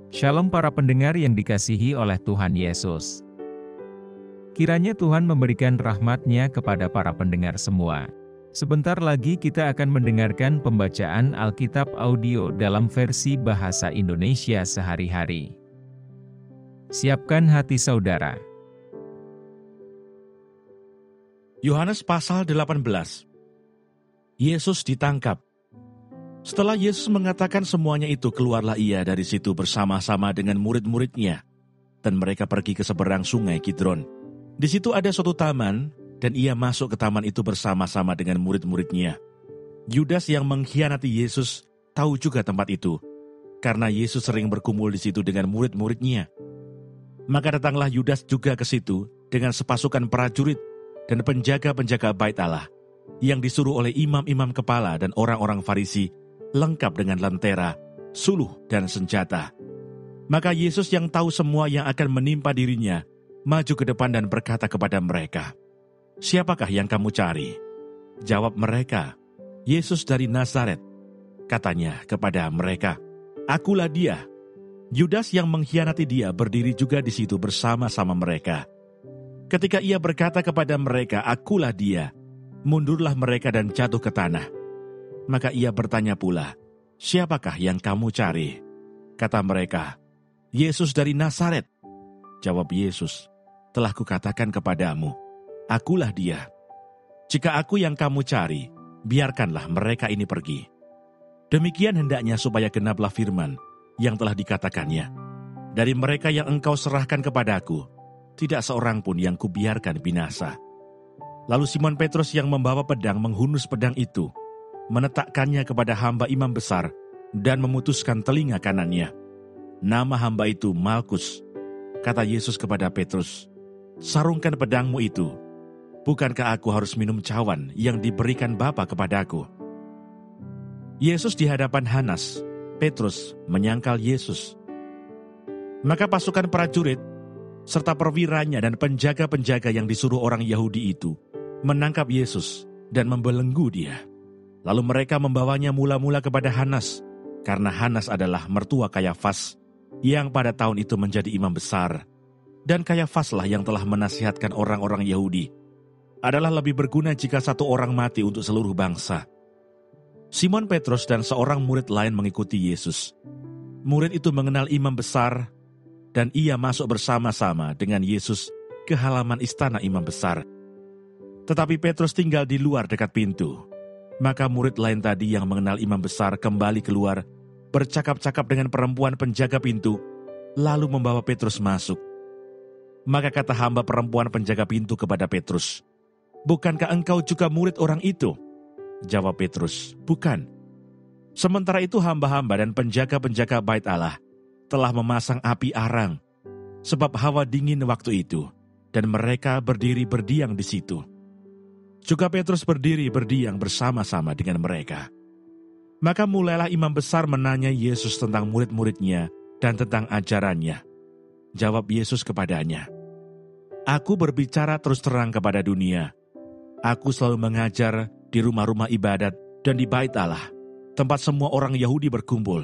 Shalom para pendengar yang dikasihi oleh Tuhan Yesus. Kiranya Tuhan memberikan rahmat-Nya kepada para pendengar semua. Sebentar lagi kita akan mendengarkan pembacaan Alkitab audio dalam versi bahasa Indonesia sehari-hari. Siapkan hati saudara. Yohanes pasal 18. Yesus ditangkap. Setelah Yesus mengatakan semuanya itu, keluarlah ia dari situ bersama-sama dengan murid-muridnya, dan mereka pergi ke seberang sungai Kidron. Di situ ada suatu taman, dan ia masuk ke taman itu bersama-sama dengan murid-muridnya. Yudas yang mengkhianati Yesus tahu juga tempat itu, karena Yesus sering berkumpul di situ dengan murid-muridnya. Maka datanglah Yudas juga ke situ dengan sepasukan prajurit dan penjaga-penjaga bait Allah, yang disuruh oleh imam-imam kepala dan orang-orang Farisi, lengkap dengan lentera, suluh, dan senjata. Maka Yesus yang tahu semua yang akan menimpa dirinya, maju ke depan dan berkata kepada mereka, "Siapakah yang kamu cari?" Jawab mereka, "Yesus dari Nazaret." Katanya kepada mereka, "Akulah dia." Yudas yang mengkhianati dia berdiri juga di situ bersama-sama mereka. Ketika ia berkata kepada mereka, "Akulah dia," mundurlah mereka dan jatuh ke tanah. Maka ia bertanya pula, "Siapakah yang kamu cari?" Kata mereka, "Yesus dari Nazaret." Jawab Yesus, "Telah kukatakan kepadamu, akulah dia. Jika aku yang kamu cari, biarkanlah mereka ini pergi." Demikian hendaknya supaya genaplah firman yang telah dikatakannya, "Dari mereka yang engkau serahkan kepadaku, tidak seorang pun yang kubiarkan binasa." Lalu Simon Petrus yang membawa pedang menghunus pedang itu, menetakkannya kepada hamba imam besar dan memutuskan telinga kanannya. Nama hamba itu Malkus. Kata Yesus kepada Petrus, "Sarungkan pedangmu itu. Bukankah aku harus minum cawan yang diberikan Bapa kepadaku?" Yesus di hadapan Hanas, Petrus menyangkal Yesus. Maka pasukan prajurit serta perwiranya dan penjaga-penjaga yang disuruh orang Yahudi itu menangkap Yesus dan membelenggu dia. Lalu mereka membawanya mula-mula kepada Hanas, karena Hanas adalah mertua Kayafas, yang pada tahun itu menjadi imam besar. Dan Kayafaslah yang telah menasihatkan orang-orang Yahudi, adalah lebih berguna jika satu orang mati untuk seluruh bangsa. Simon Petrus dan seorang murid lain mengikuti Yesus. Murid itu mengenal imam besar, dan ia masuk bersama-sama dengan Yesus ke halaman istana imam besar. Tetapi Petrus tinggal di luar dekat pintu. Maka murid lain tadi yang mengenal imam besar kembali keluar, bercakap-cakap dengan perempuan penjaga pintu, lalu membawa Petrus masuk. Maka kata hamba perempuan penjaga pintu kepada Petrus, "Bukankah engkau juga murid orang itu?" Jawab Petrus, "Bukan." Sementara itu hamba-hamba dan penjaga-penjaga bait Allah telah memasang api arang, sebab hawa dingin waktu itu, dan mereka berdiri berdiam di situ. Juga Petrus berdiri berdiam bersama-sama dengan mereka. Maka mulailah imam besar menanya Yesus tentang murid-muridnya dan tentang ajarannya. Jawab Yesus kepadanya, "Aku berbicara terus terang kepada dunia. Aku selalu mengajar di rumah-rumah ibadat dan di bait Allah, tempat semua orang Yahudi berkumpul.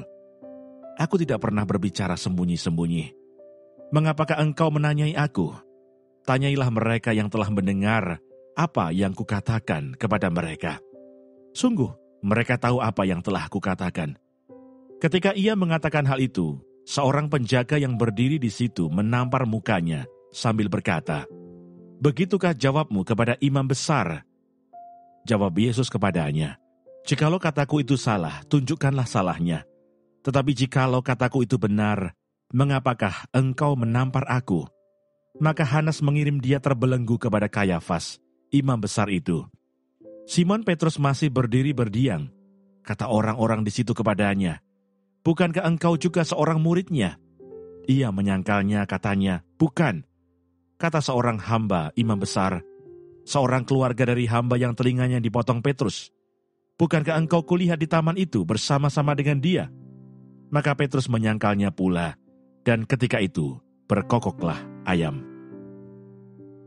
Aku tidak pernah berbicara sembunyi-sembunyi. Mengapakah engkau menanyai aku? Tanyailah mereka yang telah mendengar apa yang kukatakan kepada mereka. Sungguh, mereka tahu apa yang telah kukatakan." Ketika ia mengatakan hal itu, seorang penjaga yang berdiri di situ menampar mukanya sambil berkata, "Begitukah jawabmu kepada imam besar?" Jawab Yesus kepadanya, "Jikalau kataku itu salah, tunjukkanlah salahnya. Tetapi jikalau kataku itu benar, mengapakah engkau menampar aku?" Maka Hanas mengirim dia terbelenggu kepada Kayafas, imam besar itu. Simon Petrus masih berdiri berdiam. Kata orang-orang di situ kepadanya, "Bukankah engkau juga seorang muridnya?" Ia menyangkalnya, katanya, "Bukan." Kata seorang hamba imam besar, seorang keluarga dari hamba yang telinganya dipotong Petrus, "Bukankah engkau kulihat di taman itu bersama-sama dengan dia?" Maka Petrus menyangkalnya pula, dan ketika itu berkokoklah ayam.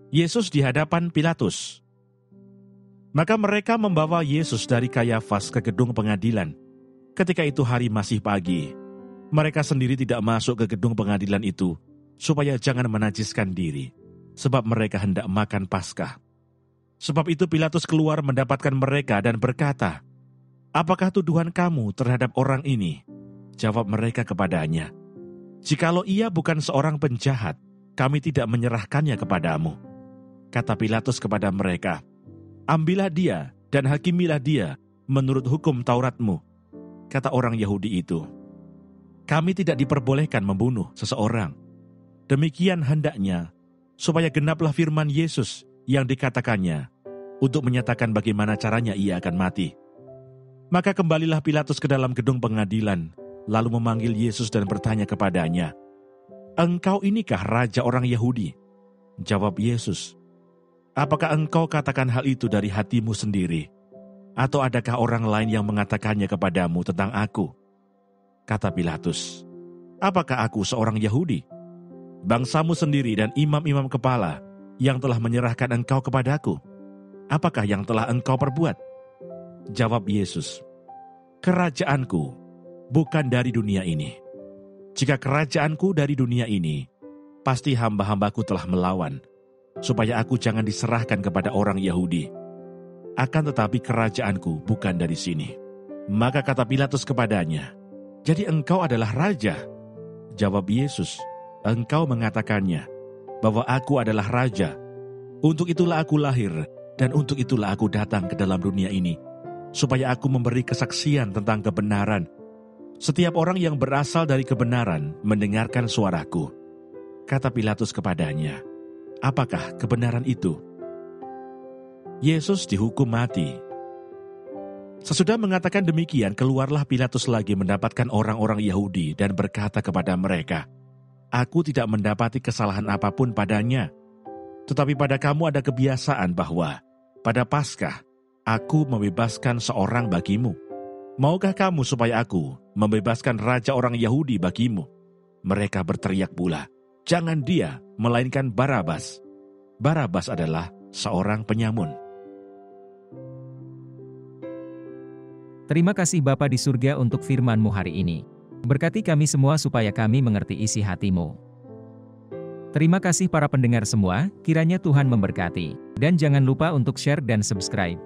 Yesus di hadapan Pilatus. Maka mereka membawa Yesus dari Kayafas ke gedung pengadilan. Ketika itu hari masih pagi. Mereka sendiri tidak masuk ke gedung pengadilan itu, supaya jangan menajiskan diri, sebab mereka hendak makan Paskah. Sebab itu Pilatus keluar mendapatkan mereka dan berkata, "Apakah tuduhan kamu terhadap orang ini?" Jawab mereka kepadanya, "Jikalau ia bukan seorang penjahat, kami tidak menyerahkannya kepadamu." Kata Pilatus kepada mereka, "Ambillah dia dan hakimilah dia menurut hukum Tauratmu." Kata orang Yahudi itu, "Kami tidak diperbolehkan membunuh seseorang. Demikian hendaknya, supaya genaplah firman Yesus yang dikatakannya, untuk menyatakan bagaimana caranya ia akan mati." Maka kembalilah Pilatus ke dalam gedung pengadilan, lalu memanggil Yesus dan bertanya kepadanya, "Engkau inikah raja orang Yahudi?" Jawab Yesus, "Apakah engkau katakan hal itu dari hatimu sendiri? Atau adakah orang lain yang mengatakannya kepadamu tentang aku?" Kata Pilatus, "Apakah aku seorang Yahudi? Bangsamu sendiri dan imam-imam kepala yang telah menyerahkan engkau kepadaku. Apakah yang telah engkau perbuat?" Jawab Yesus, "Kerajaanku bukan dari dunia ini. Jika kerajaanku dari dunia ini, pasti hamba-hambaku telah melawan, supaya aku jangan diserahkan kepada orang Yahudi. Akan tetapi kerajaanku bukan dari sini." Maka kata Pilatus kepadanya, "Jadi engkau adalah raja?" Jawab Yesus, "Engkau mengatakannya, bahwa aku adalah raja. Untuk itulah aku lahir, dan untuk itulah aku datang ke dalam dunia ini, supaya aku memberi kesaksian tentang kebenaran. Setiap orang yang berasal dari kebenaran mendengarkan suaraku." Kata Pilatus kepadanya, "Apakah kebenaran itu?" Yesus dihukum mati. Sesudah mengatakan demikian, keluarlah Pilatus lagi mendapatkan orang-orang Yahudi dan berkata kepada mereka, "Aku tidak mendapati kesalahan apapun padanya. Tetapi pada kamu ada kebiasaan bahwa pada Paskah aku membebaskan seorang bagimu. Maukah kamu supaya aku membebaskan raja orang Yahudi bagimu?" Mereka berteriak pula, "Jangan dia, melainkan Barabas." Barabas adalah seorang penyamun. Terima kasih Bapa di surga untuk firman-Mu hari ini. Berkati kami semua supaya kami mengerti isi hati-Mu. Terima kasih para pendengar semua, kiranya Tuhan memberkati. Dan jangan lupa untuk share dan subscribe.